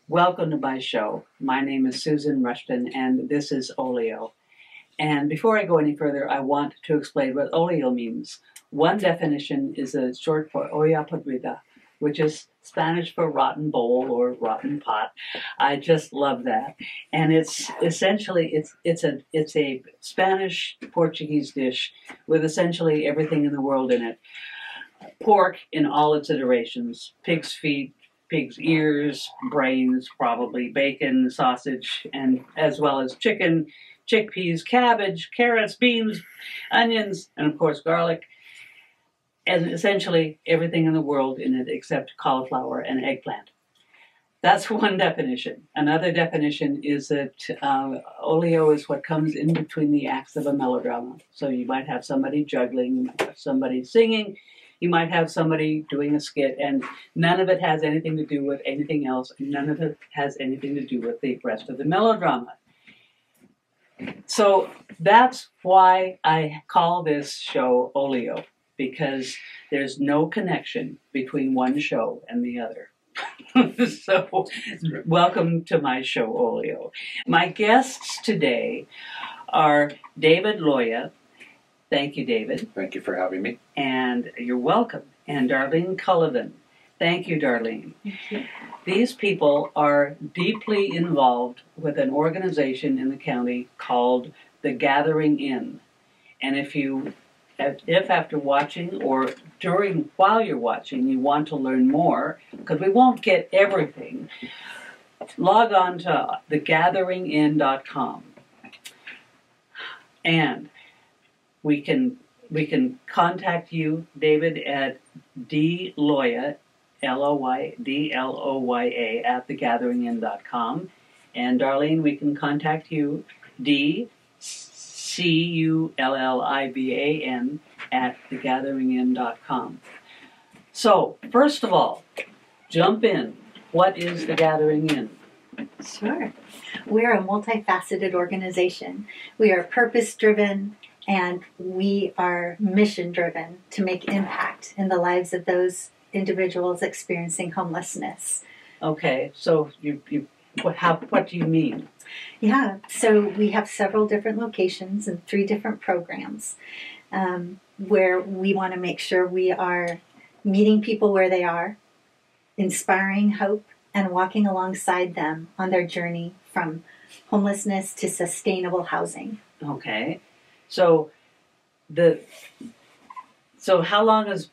Welcome to my show. My name is Susan Rushton, and this is Olio. And before I go any further, I want to explain what Olio means. One definition is a short for olla podrida, which is Spanish for rotten bowl or rotten pot. I just love that, and it's essentially it's a Spanish Portuguese dish with essentially everything in the world in it. Pork in all its iterations: pig's feet, pig's ears, brains, probably bacon, sausage, and as well as chicken, chickpeas, cabbage, carrots, beans, onions, and of course garlic, and essentially everything in the world in it except cauliflower and eggplant. That's one definition. Another definition is that olio is what comes in between the acts of a melodrama. So you might have somebody juggling, you might have somebody singing, you might have somebody doing a skit, and none of it has anything to do with anything else, and none of it has anything to do with the rest of the melodrama. So that's why I call this show Olio, because there's no connection between one show and the other. So, welcome to my show, Olio. My guests today are David Loya. Thank you, David. Thank you for having me. And you're welcome. And Darleen Culliban. Thank you, Darleen. Thank you. These people are deeply involved with an organization in the county called The Gathering Inn. And if after watching or while you're watching you want to learn more, because we won't get everything, log on to thegatheringinn.com, and we can contact you, David, at dloya, DLOYA, at thegatheringinn.com, and Darleen, we can contact you, Culliban, at thegatheringinn.com. So, first of all, jump in. What is the Gathering Inn? Sure. We're a multifaceted organization. We are purpose-driven and we are mission-driven to make impact in the lives of those individuals experiencing homelessness. Okay, so what do you mean? Yeah, so we have several different locations and 3 different programs where we want to make sure we are meeting people where they are, inspiring hope, and walking alongside them on their journey from homelessness to sustainable housing. Okay, so how long has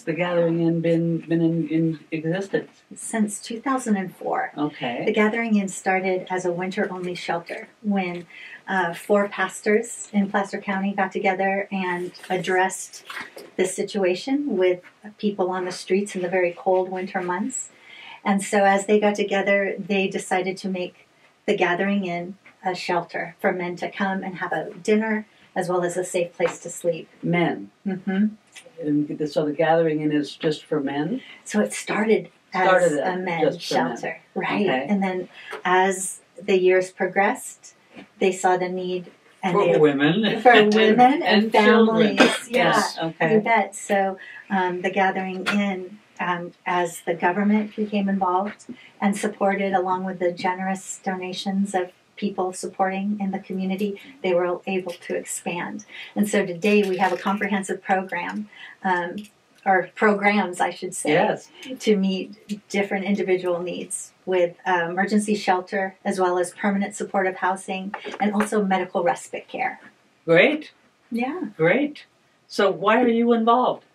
the Gathering Inn been in existence? Since 2004. Okay. The Gathering Inn started as a winter-only shelter when 4 pastors in Placer County got together and addressed the situation with people on the streets in the very cold winter months. And so as they got together, they decided to make the Gathering Inn a shelter for men to come and have a dinner as well as a safe place to sleep. Men. Mm-hmm. So the Gathering Inn is just for men? So it started as a men's shelter. Right. Okay. And then as the years progressed, they saw the need for women and families. children. Yeah, Yes. Okay. you bet. So the Gathering Inn, as the government became involved and supported, along with the generous donations of people supporting in the community, they were able to expand. And so today we have a comprehensive program, or programs, I should say, Yes, to meet different individual needs with emergency shelter as well as permanent supportive housing and also medical respite care. great, Yeah. great. So why are you involved?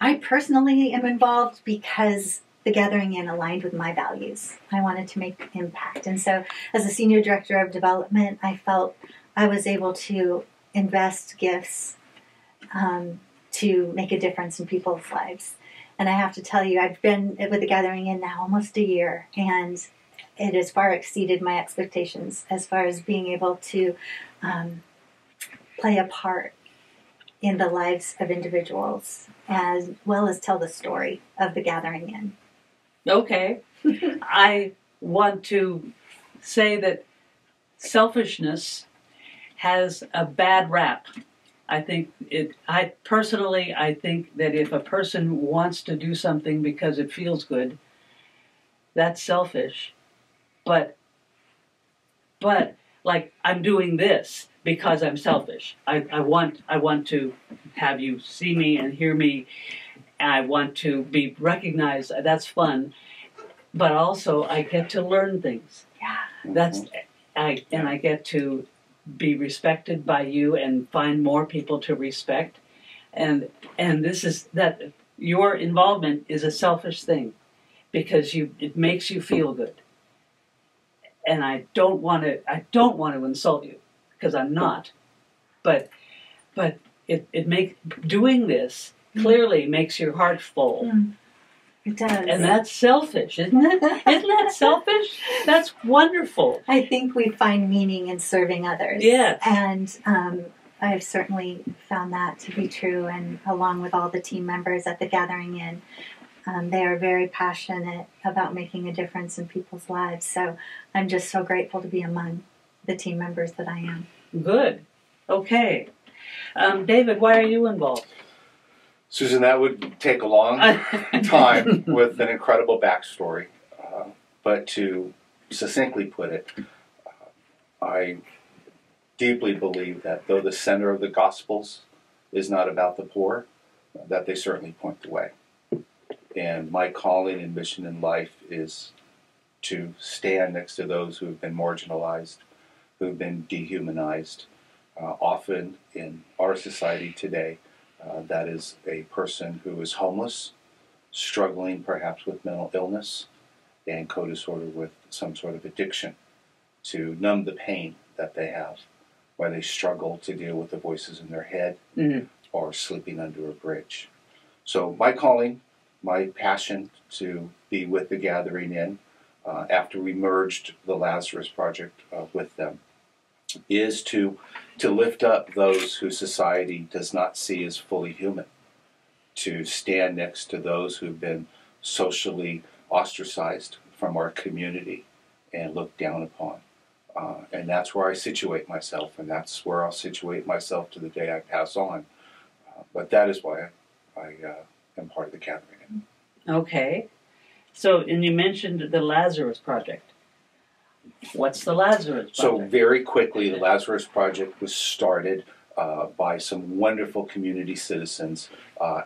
I personally am involved because the Gathering Inn aligned with my values. I wanted to make impact. And so as a senior director of development, I felt I was able to invest gifts to make a difference in people's lives. And I have to tell you, I've been with the Gathering Inn now almost a year, and it has far exceeded my expectations as far as being able to play a part in the lives of individuals as well as tell the story of the Gathering Inn. Okay. I want to say that selfishness has a bad rap. I think I think that if a person wants to do something because it feels good, That's selfish. But like I'm doing this because I'm selfish. I want to have you see me and hear me. And I want to be recognized. That's fun. But also I get to learn things. Yeah. I get to be respected by you and find more people to respect. And this is that your involvement is a selfish thing because it makes you feel good. And I don't want to insult you because I'm not. But doing this clearly makes your heart full. Mm. It does. And that's selfish, isn't it? Isn't that selfish? That's wonderful. I think we find meaning in serving others. Yes. And I've certainly found that to be true. And along with all the team members at the Gathering Inn, they are very passionate about making a difference in people's lives. So I'm just so grateful to be among the team members that I am. Good. Okay. David, why are you involved? Susan, that would take a long time with an incredible backstory. But to succinctly put it, I deeply believe that though the center of the Gospels is not about the poor, that they certainly point the way. And my calling and mission in life is to stand next to those who have been marginalized, who have been dehumanized. Often in our society today, that is a person who is homeless, struggling perhaps with mental illness, and co-disorder with some sort of addiction to numb the pain that they have, where they struggle to deal with the voices in their head or sleeping under a bridge. So my calling, my passion to be with the Gathering Inn, after we merged the Lazarus Project with them, is to lift up those who society does not see as fully human, to stand next to those who've been socially ostracized from our community and looked down upon. And that's where I situate myself, and that's where I'll situate myself to the day I pass on. But that is why I am part of the Gathering. Okay. So, and you mentioned the Lazarus Project. What's the Lazarus Project? So very quickly, the Lazarus Project was started by some wonderful community citizens,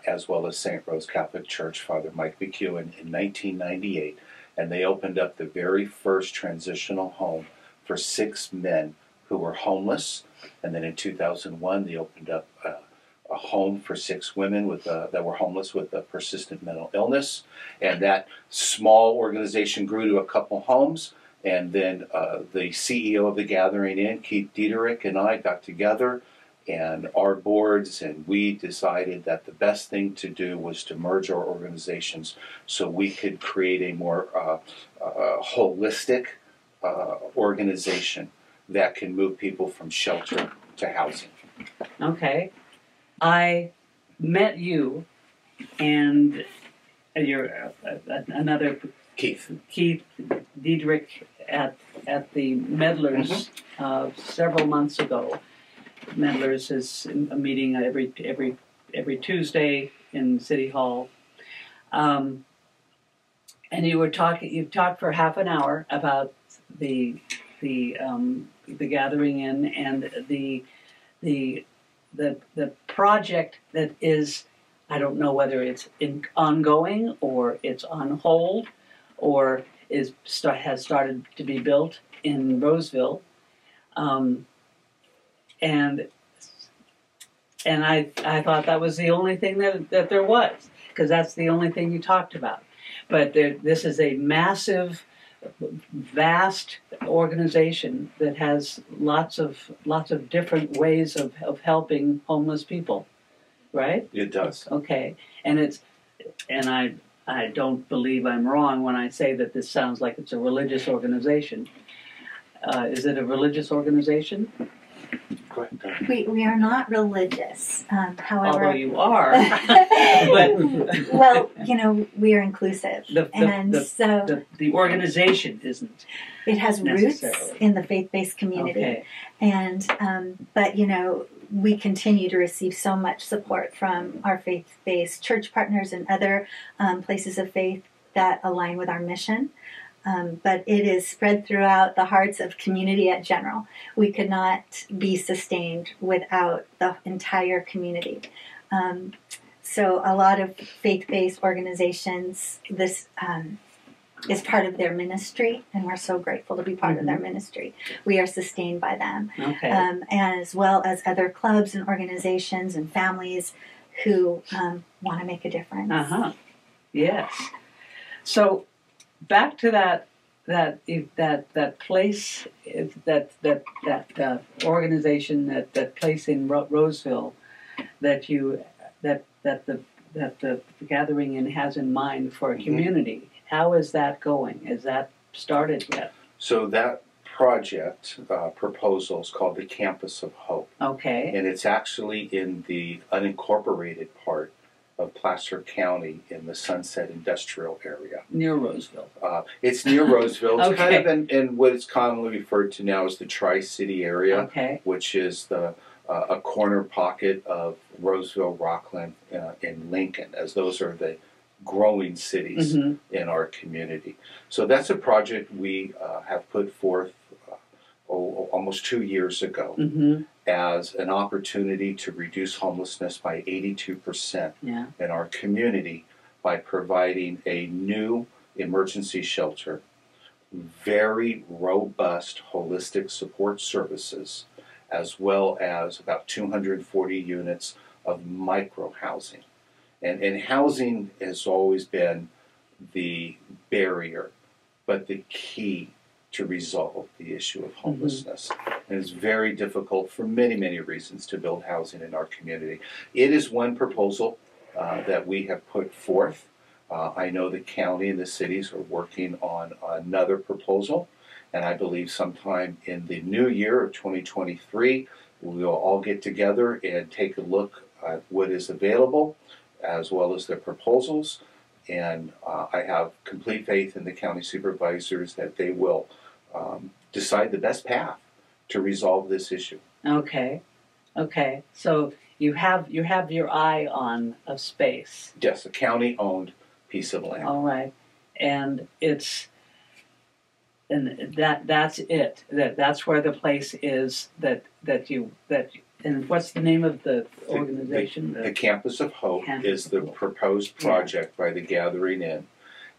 as well as St. Rose Catholic Church, Father Mike McEwen, in 1998. And they opened up the very first transitional home for 6 men who were homeless. And then in 2001, they opened up a home for 6 women that were homeless with a persistent mental illness. And that small organization grew to a couple homes. And then the CEO of the Gathering Inn, Keith Dieterich, and I got together, and our boards, and we decided that the best thing to do was to merge our organizations so we could create a more holistic organization that can move people from shelter to housing. Okay. I met you and you're another Keith Diedrich at the Medlars several months ago. Medlars is a meeting every Tuesday in City Hall, and you talked for half an hour about the Gathering Inn and the project that is, I don't know whether it's ongoing or it's on hold or has started to be built in Roseville, and I thought that was the only thing that there was, because that's the only thing you talked about. But this is a massive, vast organization that has lots of different ways of helping homeless people, right? It does. Okay, and I don't believe I'm wrong when I say that this sounds like it's a religious organization. Is it a religious organization? Go ahead. We are not religious, however. Although you are. But well, we are inclusive. The organization isn't. It has roots in the faith-based community. Okay. And, but, we continue to receive so much support from our faith-based church partners and other places of faith that align with our mission. But it is spread throughout the hearts of community at general. We could not be sustained without the entire community. So a lot of faith-based organizations, this is part of their ministry, and we're so grateful to be part of their ministry. We are sustained by them, as well as other clubs and organizations and families who want to make a difference. Yes. So back to that place, that organization, that place in Roseville that the gathering in has in mind for a community. How is that going? Is that started yet? So that project proposal is called the Campus of Hope. Okay. And it's actually in the unincorporated part of Placer County in the Sunset Industrial Area. Near Roseville. It's near Roseville. It's kind of in what is commonly referred to now as the Tri-City area, which is a corner pocket of Roseville, Rockland, and Lincoln, as those are the growing cities in our community. So that's a project we have put forth almost 2 years ago as an opportunity to reduce homelessness by 82% in our community by providing a new emergency shelter, very robust holistic support services, as well as about 240 units of micro housing. And housing has always been the barrier, but the key to resolve the issue of homelessness. And it's very difficult for many, many reasons to build housing in our community. It is one proposal that we have put forth. I know the county and the cities are working on another proposal, and I believe sometime in the new year of 2023, we'll all get together and take a look at what is available, as well as the proposals. And I have complete faith in the county supervisors that they will decide the best path to resolve this issue. Okay. So you have your eye on a space. Yes, a county-owned piece of land. All right, and that's it. That's where the place is. And what's the name of the organization? The Campus of Hope is the proposed project by the Gathering Inn,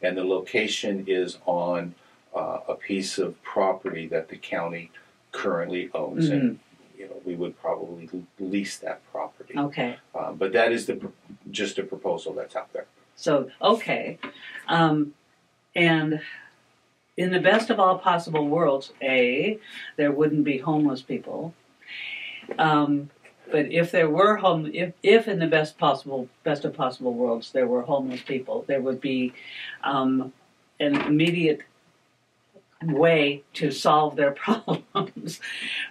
and the location is on a piece of property that the county currently owns, and we would probably lease that property. Okay. But that is just a proposal that's out there. So and in the best of all possible worlds, there wouldn't be homeless people. But if there were if in the best of possible worlds there were homeless people, there would be an immediate way to solve their problems.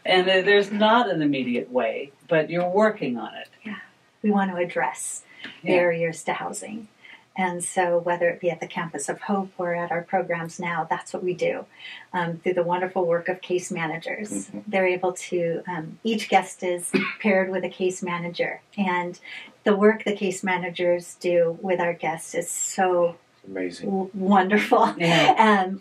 And there's not an immediate way, but you're working on it. Yeah, we want to address barriers to housing. And so whether it be at the Campus of Hope or at our programs now, that's what we do. Through the wonderful work of case managers. They're able to, each guest is paired with a case manager. And the work the case managers do with our guests is so amazing, wonderful,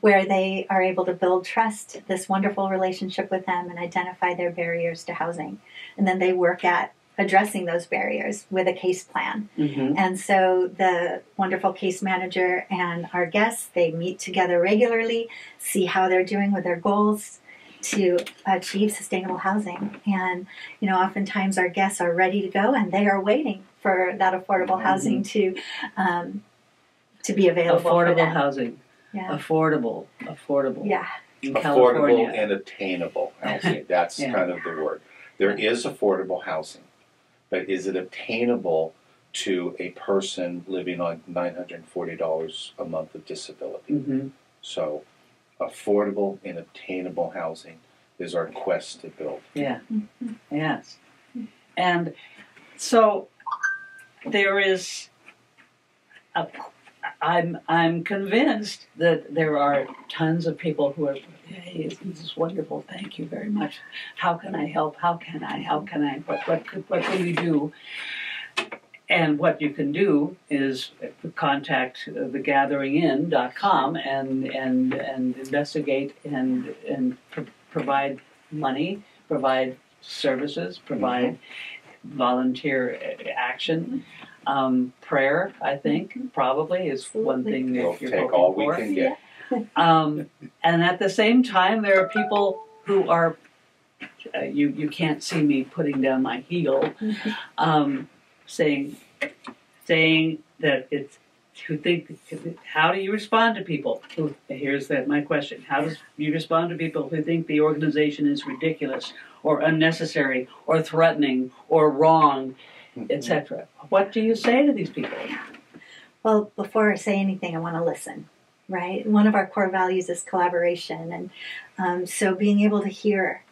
where they are able to build trust, this wonderful relationship with them, and identify their barriers to housing. And then they work at addressing those barriers with a case plan. And so the wonderful case manager and our guests, they meet together regularly, see how they're doing with their goals to achieve sustainable housing. And, oftentimes our guests are ready to go and they are waiting for that affordable housing to be available for them. Housing. Yeah. Affordable. Yeah. In affordable California. And attainable housing. That's kind of the word. There is affordable housing. But is it obtainable to a person living on $940 a month of disability? So, affordable and obtainable housing is our quest to build. Yeah. Yes. And so there is I'm convinced that there are tons of people who are, hey, this is wonderful, thank you very much. How can I help? What can we do? And what you can do is contact thegatheringin.com and investigate and provide money, provide services, provide volunteer action. Prayer, I think, probably is one thing that We'll you're take hoping all for. we can get. And at the same time, there are people who are, you can't see me putting down my heel, saying that it's, who think, how do you respond to people? Here's my question. How do you respond to people who think the organization is ridiculous or unnecessary or threatening or wrong, etc.? What do you say to these people? Well, before I say anything, I want to listen, right? One of our core values is collaboration. And so being able to hear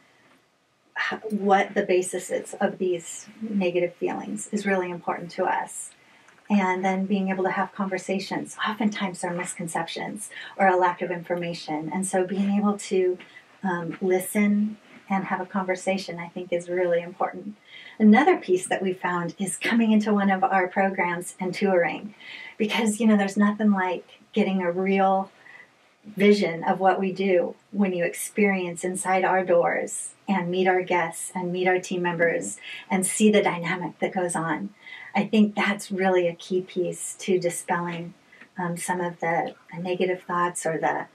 what the basis is of these negative feelings is really important to us. And then being able to have conversations. Oftentimes there are misconceptions or a lack of information. And so being able to listen and have a conversation, I think, is really important. Another piece that we found is coming into one of our programs and touring. Because, there's nothing like getting a real vision of what we do when you experience inside our doors and meet our guests and meet our team members and see the dynamic that goes on. I think that's really a key piece to dispelling some of the negative thoughts or the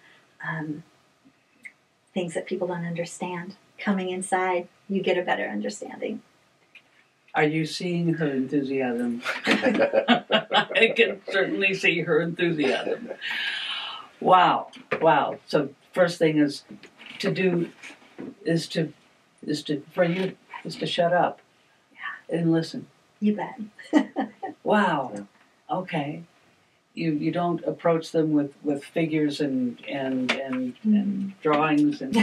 things that people don't understand. Coming inside, you get a better understanding. Are you seeing her enthusiasm? I can certainly see her enthusiasm. Wow. So first thing is to shut up and listen. You bet. Wow. Okay. You don't approach them with figures and drawings and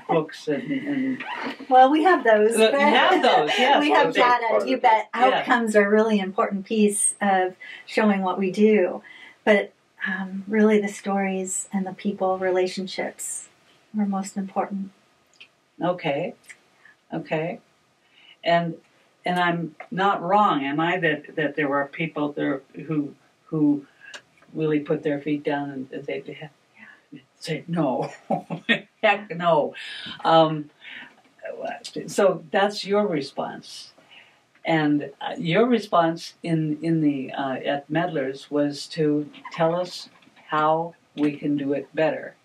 books and well, we have those. You have those, yes. We have data. You bet. Outcomes are a really important piece of showing what we do, but really the stories and the people relationships are most important. Okay. And I'm not wrong, am I? That there were people there who really put their feet down and say no, heck no. So that's your response, and your response in the at Meddlers was to tell us how we can do it better.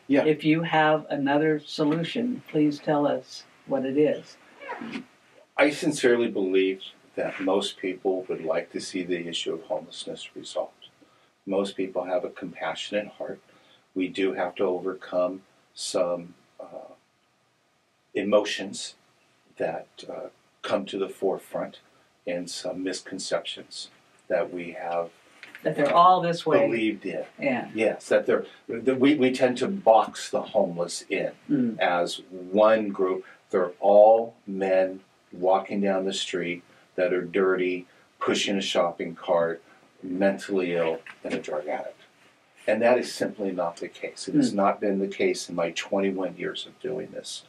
Yeah. If you have another solution, please tell us what it is. I sincerely believe that most people would like to see the issue of homelessness resolved. Most people have a compassionate heart. We do have to overcome some emotions that come to the forefront and some misconceptions that we have that they're all this way believed in. Yeah. Yes, that we tend to box the homeless in as one group. They're all men walking down the street that are dirty, pushing a shopping cart, mentally ill, and a drug addict. And that is simply not the case. It has not been the case in my 21 years of doing this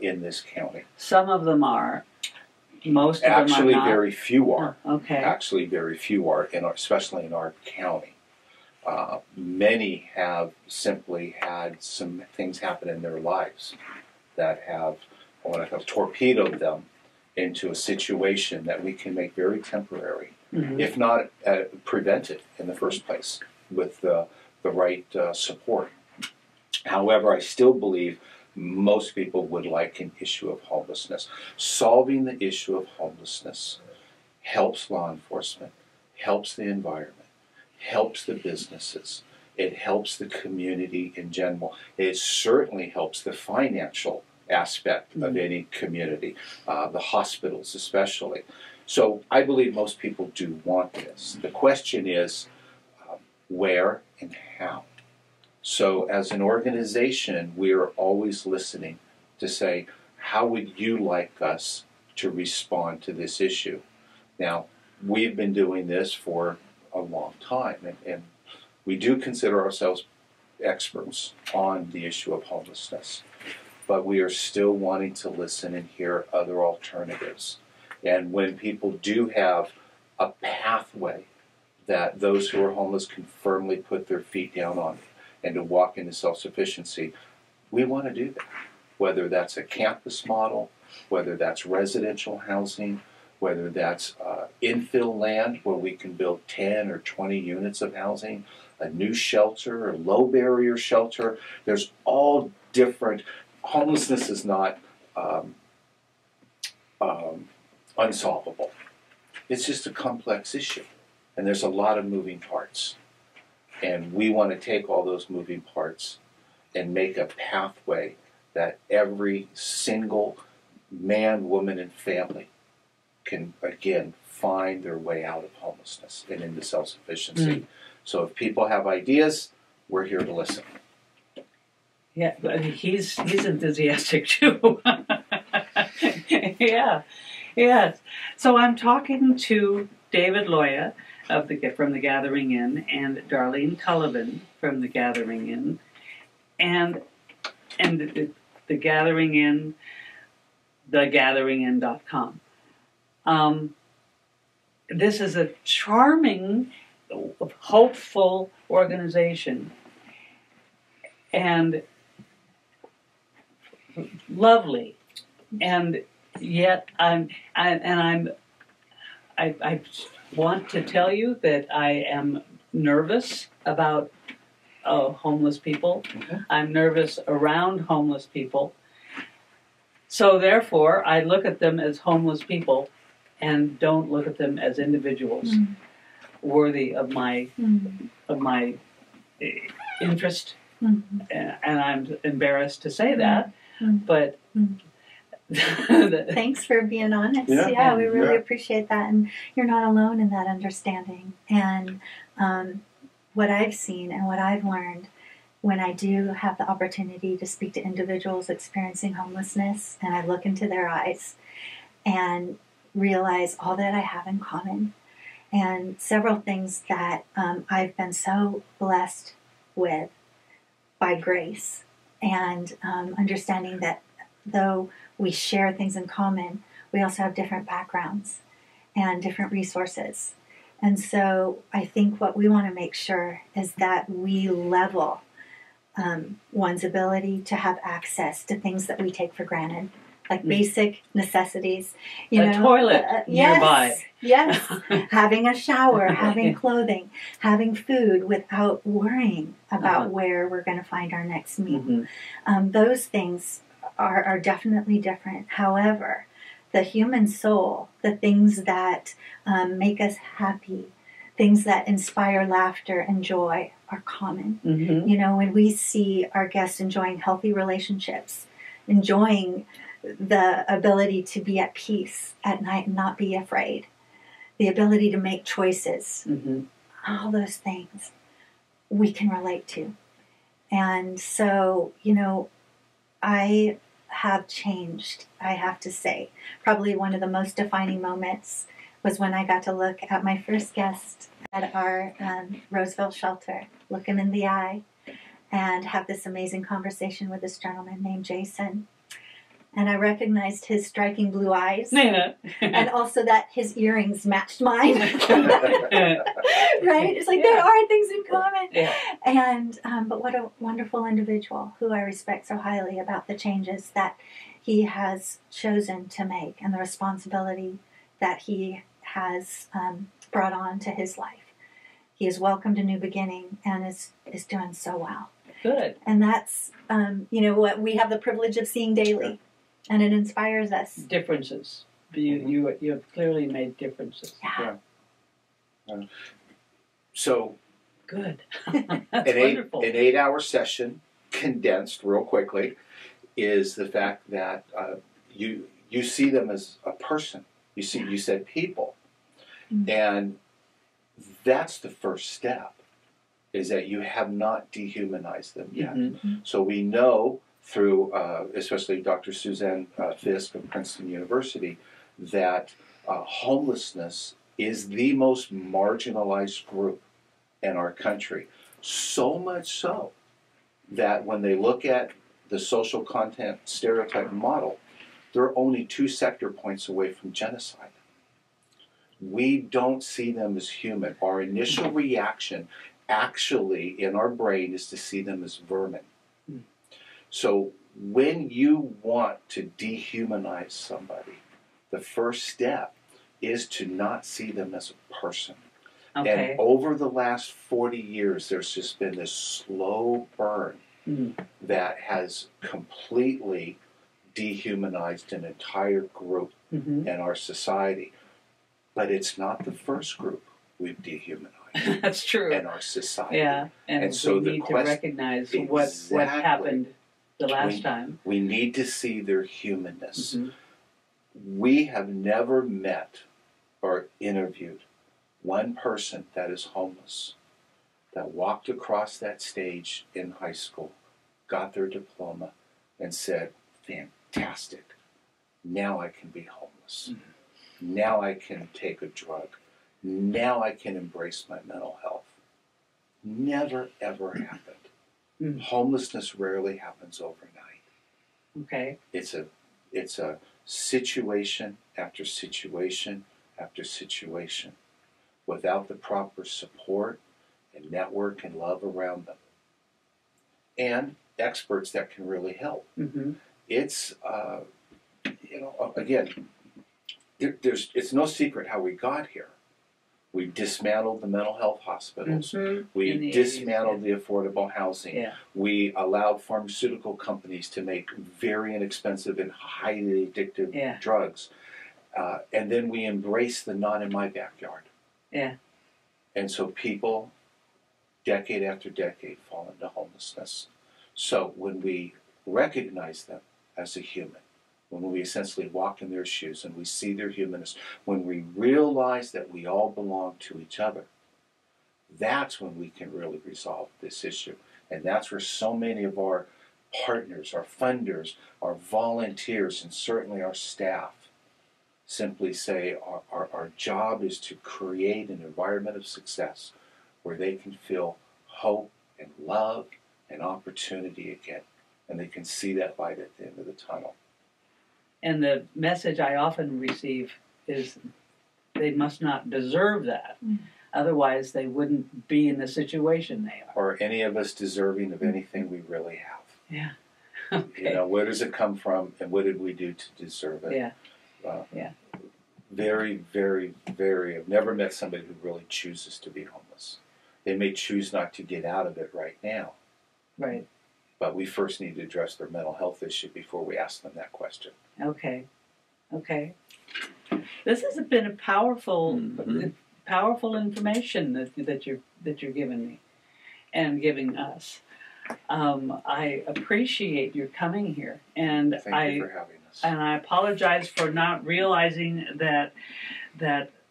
in this county. Some of them are. Most of Actually, them are not. very few are. Oh, okay. Actually, very few are, especially in our county. Many have simply had some things happen in their lives that have, torpedoed them into a situation that we can make very temporary, if not prevented in the first place with the right support. However, I still believe most people would like an issue of homelessness. Solving the issue of homelessness helps law enforcement, helps the environment, helps the businesses, it helps the community in general. It certainly helps the financial aspect of any community, the hospitals especially. So I believe most people do want this. The question is where and how. So as an organization, we are always listening to say, how would you like us to respond to this issue? Now, we've been doing this for a long time, and we do consider ourselves experts on the issue of homelessness. But we are still wanting to listen and hear other alternatives. And when people do have a pathway that those who are homeless can firmly put their feet down on and to walk into self-sufficiency, we want to do that. Whether that's a campus model, whether that's residential housing, whether that's infill land where we can build 10 or 20 units of housing, a new shelter, a low barrier shelter. There's all different. Homelessness is not unsolvable. It's just a complex issue. And there's a lot of moving parts. And we want to take all those moving parts and make a pathway that every single man, woman, and family can, again, find their way out of homelessness and into self-sufficiency. So if people have ideas, we're here to listen. Yeah, but he's enthusiastic too. Yeah, yes. So I'm talking to David Loya from the Gathering Inn and Darleen Culliban from the Gathering Inn, and the Gathering Inn, thegatheringinn.com. This is a charming, hopeful organization, and lovely, and yet I want to tell you that I am nervous about homeless people. Okay. I'm nervous around homeless people. So therefore, I look at them as homeless people and don't look at them as individuals worthy of my interest. And I'm embarrassed to say that, but thanks for being honest. Yeah, we really appreciate that, and you're not alone in that understanding. And what I've seen and what I've learned when I do have the opportunity to speak to individuals experiencing homelessness, and I look into their eyes and realize all that I have in common, and several things that I've been so blessed with by grace, and understanding that though we share things in common, we also have different backgrounds and different resources. And so I think what we want to make sure is that we level one's ability to have access to things that we take for granted, like basic necessities. A toilet nearby. Yes, having a shower, having clothing, having food without worrying about where we're going to find our next meal. Those things are definitely different. However, the human soul, the things that make us happy, things that inspire laughter and joy are common. You know, when we see our guests enjoying healthy relationships, enjoying the ability to be at peace at night and not be afraid, the ability to make choices, all those things we can relate to. And so, you know, I have changed, I have to say. Probably one of the most defining moments was when I got to look at my first guest at our Roseville shelter, look him in the eye, and have this amazing conversation with this gentleman named Jason. And I recognized his striking blue eyes, and also that his earrings matched mine. Right? It's like there are things in common. And but what a wonderful individual who I respect so highly about the changes that he has chosen to make and the responsibility that he has brought on to his life. He has welcomed a new beginning and is doing so well. Good. And that's you know what we have the privilege of seeing daily. And it inspires us. Differences. You have clearly made differences. So, good. That's wonderful. An 8-hour session, condensed real quickly, is the fact that you see them as a person. You said people, and that's the first step. Is that you have not dehumanized them yet. So we know through, especially Dr. Suzanne Fisk of Princeton University, that homelessness is the most marginalized group in our country. So much so that when they look at the social content stereotype model, they're only 2 sector points away from genocide. we don't see them as human. Our initial reaction actually in our brain is to see them as vermin. So when you want to dehumanize somebody, the first step is to not see them as a person. Okay. And over the last 40 years, there's just been this slow burn that has completely dehumanized an entire group in our society. But it's not the first group we've dehumanized. That's true. In our society. Yeah, and so we need to recognize what happened the last time. We need to see their humanness. We have never met or interviewed one person that is homeless, that walked across that stage in high school, got their diploma, and said, fantastic, now I can be homeless. Now I can take a drug. Now I can embrace my mental health. Never, ever happened. Homelessness rarely happens overnight. Okay. It's a situation after situation after situation without the proper support and network and love around them. And experts that can really help. It's, again, it's no secret how we got here. We dismantled the mental health hospitals. We dismantled the affordable housing. We allowed pharmaceutical companies to make very inexpensive and highly addictive drugs. And then we embraced the not in my backyard. And so people, decade after decade, fall into homelessness. So when we recognize them as a human, when we essentially walk in their shoes and we see their humanness, when we realize that we all belong to each other, that's when we can really resolve this issue. And that's where so many of our partners, our funders, our volunteers, and certainly our staff simply say our job is to create an environment of success where they can feel hope and love and opportunity again. And they can see that light at the end of the tunnel. And the message I often receive is they must not deserve that. Otherwise, they wouldn't be in the situation they are. Or any of us deserving of anything we really have. Okay. Where does it come from and what did we do to deserve it? Very, very, very, I've never met somebody who really chooses to be homeless. They may choose not to get out of it right now. Right. But we first need to address their mental health issue before we ask them that question. Okay. This has been a powerful, powerful information that you're giving me and giving us. I appreciate your coming here, and Thank you for having us. And I apologize for not realizing that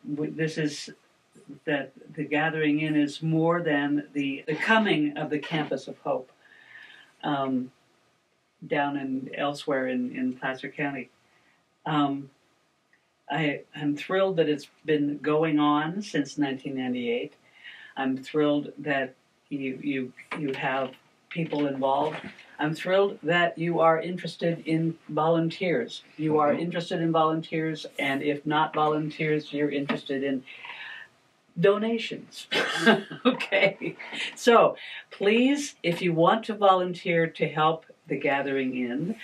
this is that the gathering in is more than the coming of the Campus of Hope. Down and elsewhere in Placer County. I'm thrilled that it's been going on since 1998. I'm thrilled that you have people involved. I'm thrilled that you are interested in volunteers. You are interested in volunteers, and if not volunteers, you're interested in donations. Okay. So please, if you want to volunteer to help the Gathering Inn,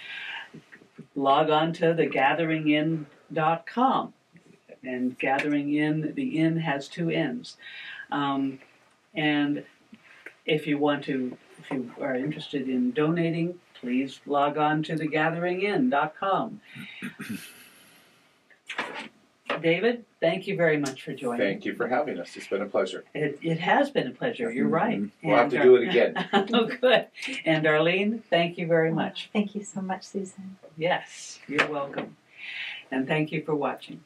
log on to thegatheringin.com. And Gathering Inn, the inn has two N's. And if you are interested in donating, please log on to thegatheringin.com. David, thank you very much for joining. Thank you for having us. It's been a pleasure. It has been a pleasure. You're right. We'll have to do it again. Oh, good. And Darleen, thank you very much. Thank you so much, Susan. Yes, you're welcome. And thank you for watching.